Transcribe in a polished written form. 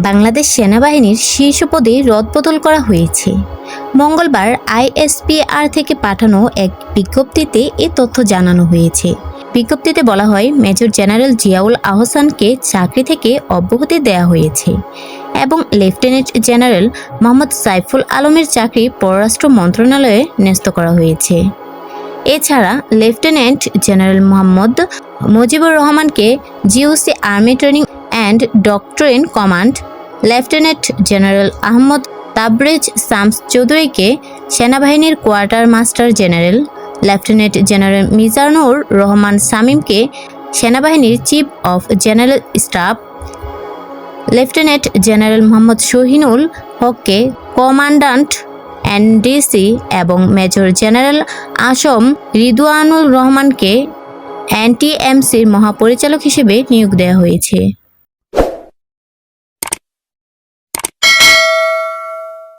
বাংলাদেশ সেনাবাহিনীর শীর্ষ পদে রদবদল করা হয়েছে। মঙ্গলবার আইএসপিআর থেকে পাঠানো এক বিজ্ঞপ্তিতে এ তথ্য জানানো হয়েছে। বিজ্ঞপ্তিতে বলা হয়, মেজর জেনারেল জিয়াউল আহসানকে চাকরি থেকে অব্যাহতি দেওয়া হয়েছে এবং লেফটেন্যান্ট জেনারেল মোহাম্মদ সাইফুল আলমের চাকরি পররাষ্ট্র মন্ত্রণালয়ে ন্যস্ত করা হয়েছে। এছাড়া লেফটেন্যান্ট জেনারেল মোহাম্মদ মুজিবুর রহমানকে GOC army training and doctrine command, lieutenant general Ahmad Tabrez Shams চৌধুরীকে সেনাবাহিনীর quarter master general, lieutenant general Mizanur Rahman শামীমকে সেনাবাহিনীর chief of general staff, lieutenant general Mohammad Shahinul হককে কমান্ড্যান্ট এনডিসি এবং মেজর জেনারেল আসম রিদওয়ানুর রহমানকে এনটিএমসির মহাপরিচালক হিসেবে নিয়োগ দেওয়া হয়েছে।